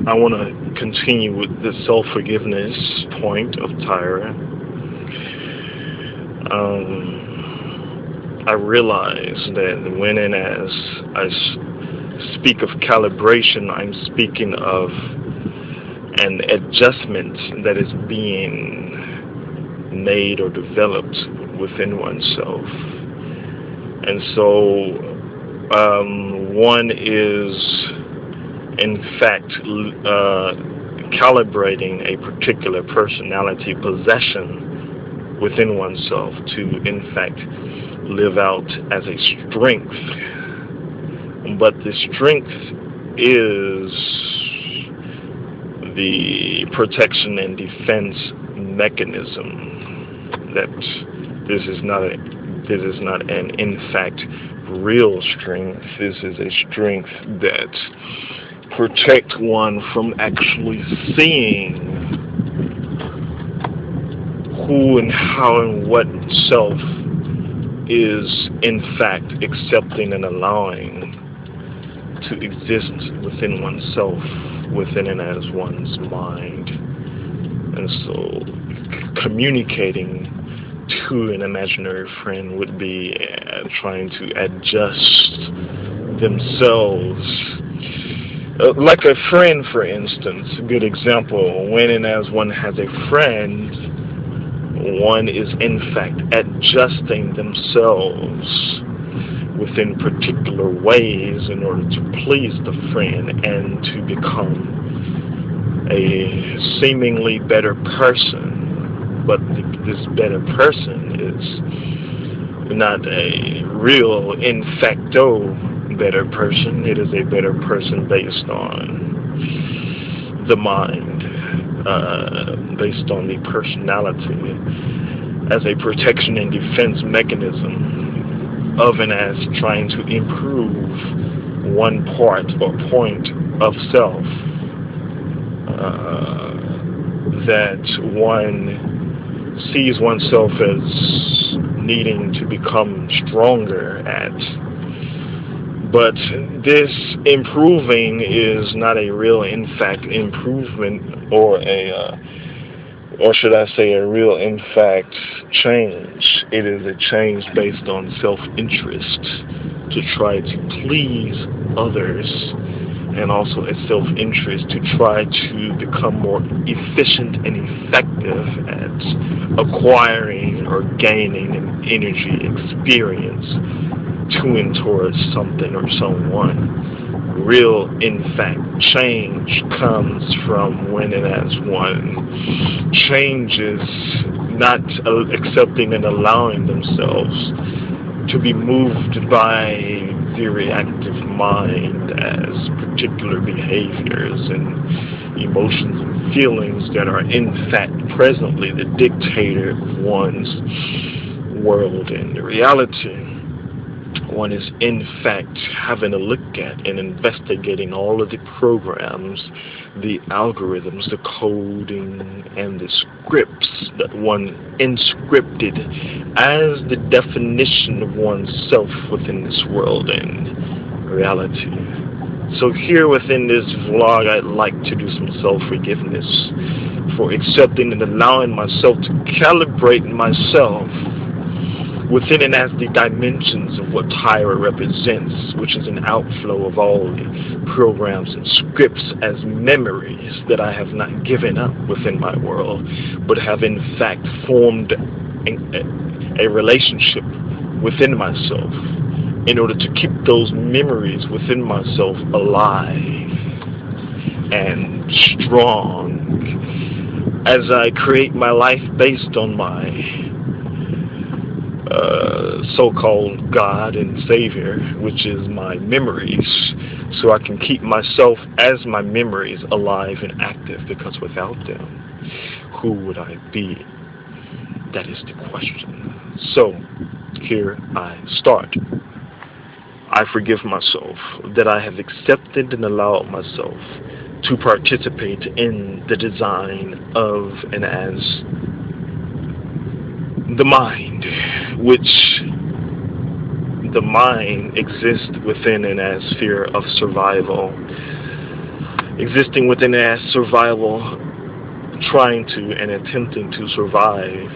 I want to continue with the self-forgiveness point of Tyra. I realize that when and as I speak of calibration, I'm speaking of an adjustment that is being made or developed within oneself. And so one is, in fact, calibrating a particular personality possession within oneself to, in fact, live out as a strength. But the strength is the protection and defense mechanism. That this is not an in fact real strength. This is a strength that protects one from actually seeing who and how and what self is in fact accepting and allowing to exist within oneself, within and as one's mind. And so communicating to an imaginary friend would be trying to adjust themselves. Like a friend, for instance, a good example, when and as one has a friend, one is in fact adjusting themselves within particular ways in order to please the friend and to become a seemingly better person. But this better person is not a real in facto better person. It is a better person based on the mind, based on the personality, as a protection and defense mechanism of and as trying to improve one part or point of self that one sees oneself as needing to become stronger at. But this improving is not a real, in fact, improvement or should I say a real, in fact, change. It is a change based on self-interest to try to please others, and also a self-interest to try to become more efficient and effective at acquiring or gaining an energy experience to and towards something or someone. Real, in fact, change comes from when and as one changes, not accepting and allowing themselves to be moved by the reactive mind as particular behaviors and emotions and feelings that are in fact presently the dictator of one's world and reality. One is in fact having a look at and investigating all of the programs, the algorithms, the coding, and the scripts that one inscripted as the definition of oneself within this world and reality. So here within this vlog, I'd like to do some self-forgiveness for accepting and allowing myself to calibrate myself within and as the dimensions of what Tyra represents, which is an outflow of all the programs and scripts as memories that I have not given up within my world, but have in fact formed a relationship within myself in order to keep those memories within myself alive and strong as I create my life based on my so-called God and Savior, which is my memories, so I can keep myself as my memories alive and active, because without them, who would I be? That is the question. So, here I start. I forgive myself that I have accepted and allowed myself to participate in the design of and as the mind, which the mind exists within an sphere of survival. existing within as survival, trying to and attempting to survive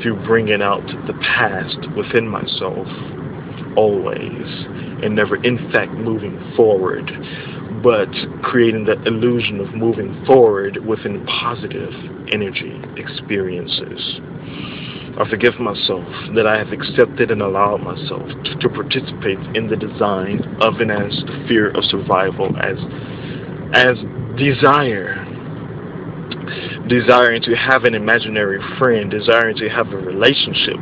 through bringing out the past within myself always, and never in fact moving forward, but creating the illusion of moving forward within positive energy experiences. I forgive myself that I have accepted and allowed myself to participate in the design of and as the fear of survival as desiring to have an imaginary friend, desiring to have a relationship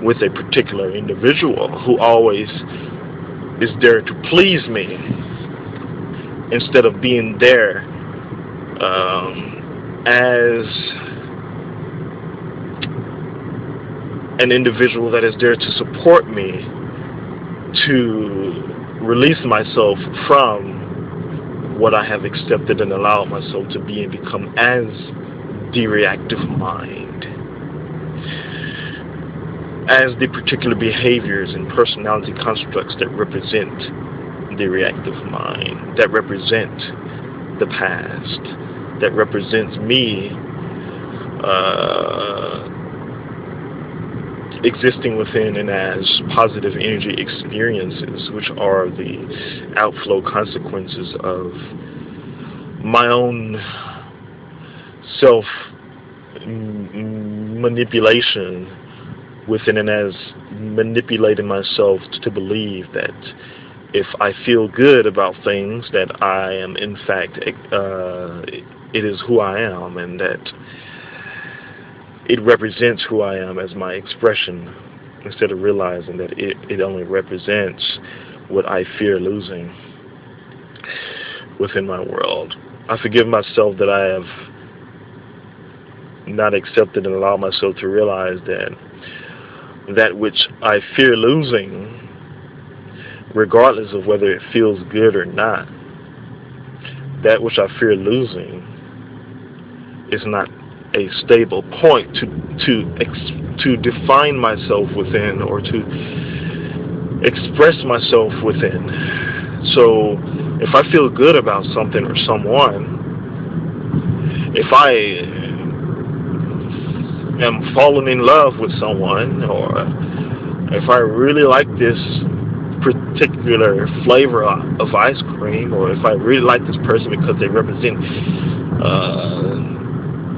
with a particular individual who always is there to please me, instead of being there as an individual that is there to support me, to release myself from what I have accepted and allowed myself to be and become as the reactive mind, as the particular behaviors and personality constructs that represent the reactive mind, that represent the past, that represents me existing within and as positive energy experiences, which are the outflow consequences of my own self manipulation within and as manipulating myself to believe that if I feel good about things, that I am in fact it is who I am, and that it represents who I am as my expression, instead of realizing that it only represents what I fear losing within my world. I forgive myself that I have not accepted and allowed myself to realize that which I fear losing, regardless of whether it feels good or not, that which I fear losing is not a stable point to define myself within, or to express myself within. So if I feel good about something or someone, if I am falling in love with someone, or if I really like this particular flavor of ice cream, or if I really like this person because they represent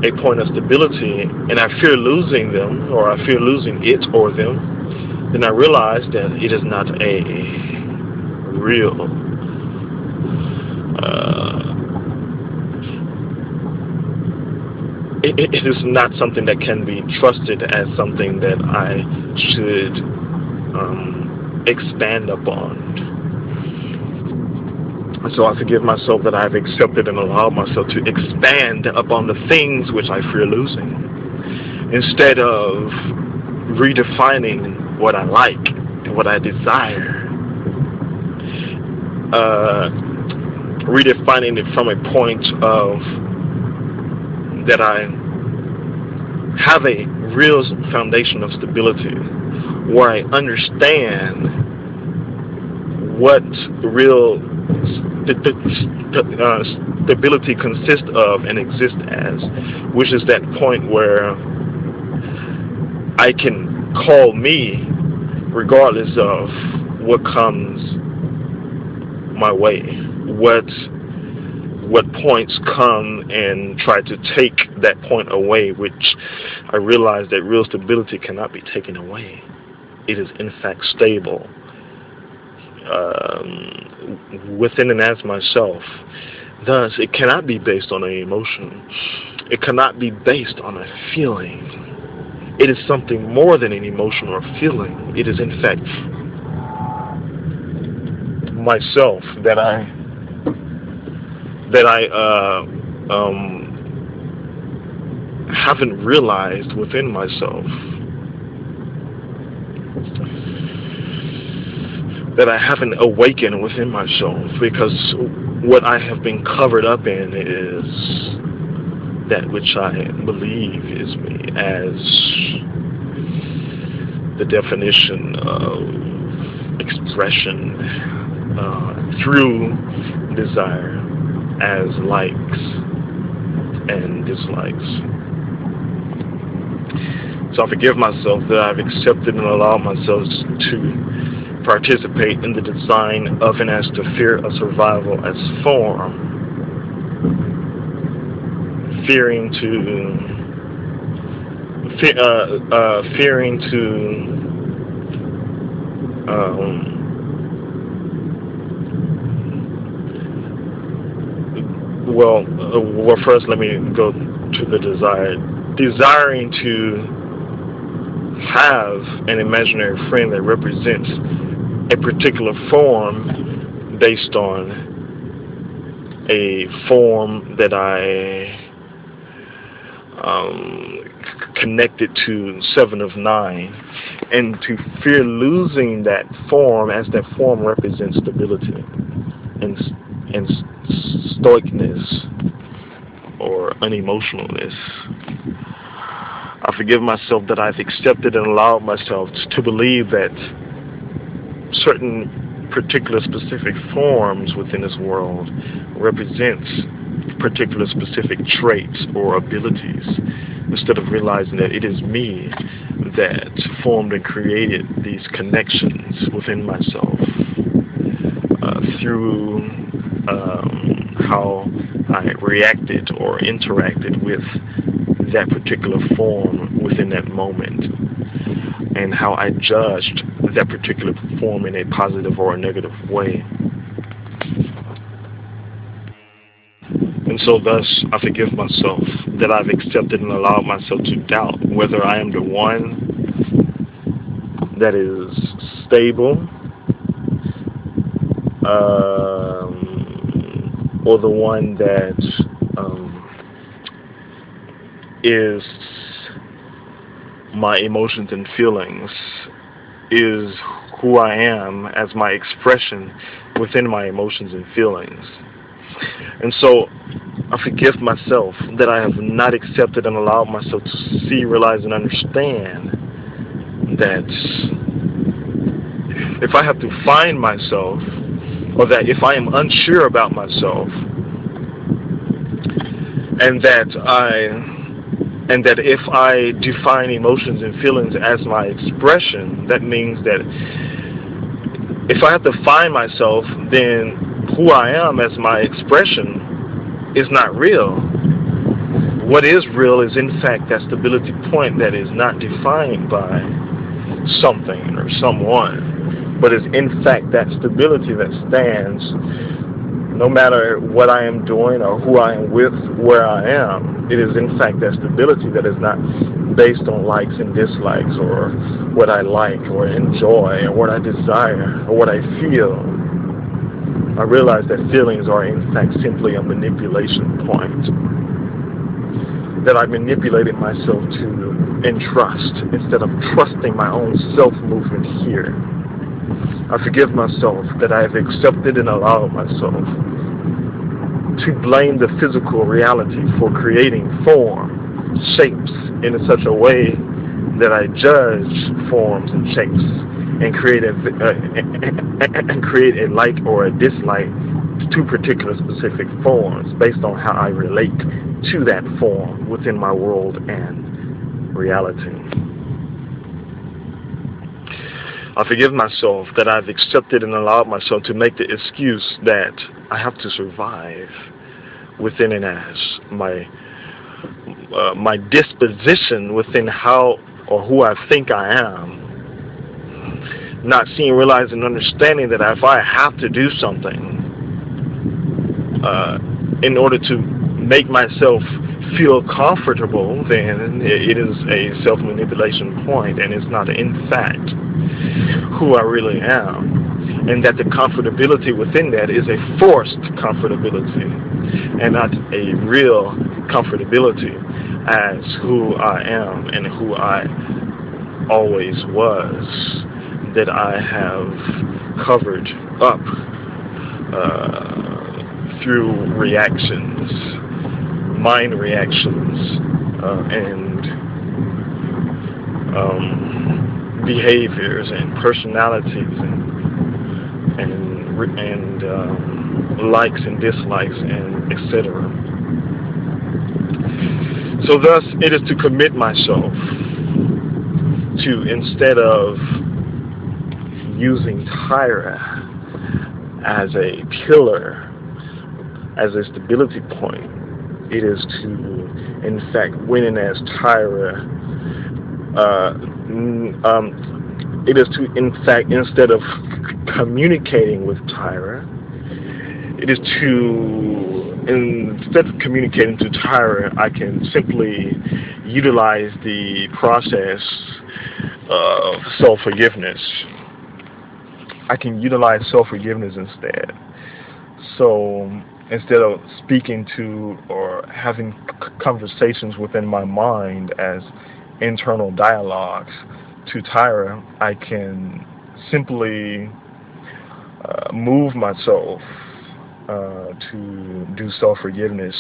a point of stability, and I fear losing them, or I fear losing it or them, then I realize that it is not a real it is not something that can be trusted as something that I should expand upon. So I forgive myself that I have accepted and allowed myself to expand upon the things which I fear losing, instead of redefining what I like and what I desire, redefining it from a point of that I have a real foundation of stability, where I understand what real stability consists of and exists as, which is that point where I can call me regardless of what comes my way, what points come and try to take that point away, which I realize that real stability cannot be taken away. It is in fact stable within and as myself. Thus, it cannot be based on an emotion. It cannot be based on a feeling. It is something more than an emotion or feeling. It is in fact myself that I haven't realized within myself, that I haven't awakened within myself, because what I have been covered up in is that which I believe is me, as the definition of expression through desire, as likes and dislikes. So I forgive myself that I've accepted and allowed myself to participate in the design of and as the fear of survival as form. Fearing to well, first let me go to the desire. Desiring to have an imaginary friend that represents a particular form based on a form that I connected to 7 of 9, and to fear losing that form, as that form represents stability and stoicness or unemotionalness. I forgive myself that I've accepted and allowed myself to believe that certain particular specific forms within this world represents particular specific traits or abilities, instead of realizing that it is me that formed and created these connections within myself through how I reacted or interacted with that particular form within that moment, and how I judged that particular form in a positive or a negative way. And so thus, I forgive myself that I've accepted and allowed myself to doubt whether I am the one that is stable, or the one that is my emotions and feelings, is who I am as my expression within my emotions and feelings. And so I forgive myself that I have not accepted and allowed myself to see, realize, and understand that if I have to find myself, or that if I am unsure about myself, and that if I define emotions and feelings as my expression, that means that if I have to find myself, then who I am as my expression is not real. What is real is in fact that stability point that is not defined by something or someone, but is in fact that stability that stands no matter what I am doing or who I am with, where I am. It is in fact that stability that is not based on likes and dislikes, or what I like or enjoy, or what I desire, or what I feel. I realize that feelings are in fact simply a manipulation point, that I manipulated myself to entrust instead of trusting my own self-movement here. I forgive myself that I have accepted and allowed myself to blame the physical reality for creating form, shapes in such a way that I judge forms and shapes and create a like or a dislike to particular specific forms based on how I relate to that form within my world and reality. I forgive myself that I've accepted and allowed myself to make the excuse that I have to survive within and as my disposition within how or who I think I am. Not seeing, realizing, understanding that if I have to do something in order to make myself feel comfortable, then it is a self-manipulation point, and it's not in fact who I really am, and that the comfortability within that is a forced comfortability and not a real comfortability as who I am and who I always was, that I have covered up through reactions, mind reactions, and behaviors and personalities and likes and dislikes, and etc. So thus, it is to commit myself to, instead of using Tyra as a pillar, as a stability point, it is to, in fact, winning as Tyra. It is to, in fact, instead of communicating with Tyra, it is to, instead of communicating to Tyra, I can simply utilize the process of self-forgiveness. I can utilize self-forgiveness instead. So instead of speaking to or having conversations within my mind as internal dialogues to Tyra, I can simply move myself to do self-forgiveness.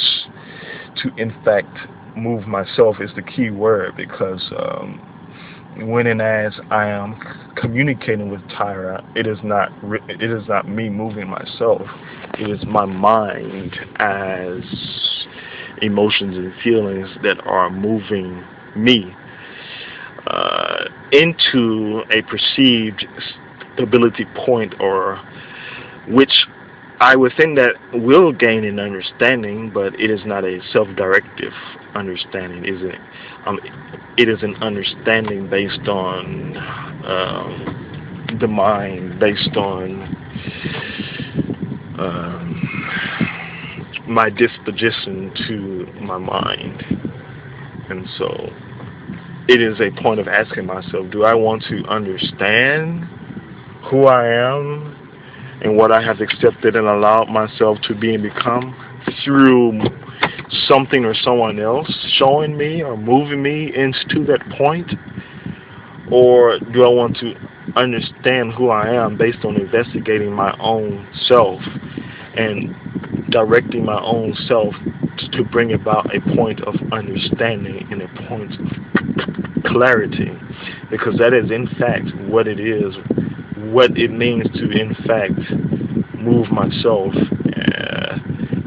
To, in fact, move myself is the key word, because when and as I am communicating with Tyra, it is not me moving myself. It is my mind as emotions and feelings that are moving me into a perceived stability point, or which I within that will gain an understanding, but it is not a self-directive understanding, is it? It is an understanding based on the mind, based on my disposition to my mind. And so it is a point of asking myself, do I want to understand who I am and what I have accepted and allowed myself to be and become through something or someone else showing me or moving me into that point? Or do I want to understand who I am based on investigating my own self and directing my own self to bring about a point of understanding and a point of clarity? Because that is in fact what it is, what it means to in fact move myself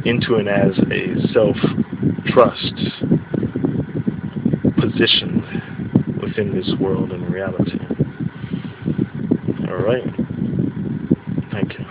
into and as a self-trust position within this world and reality. All right. Thank you.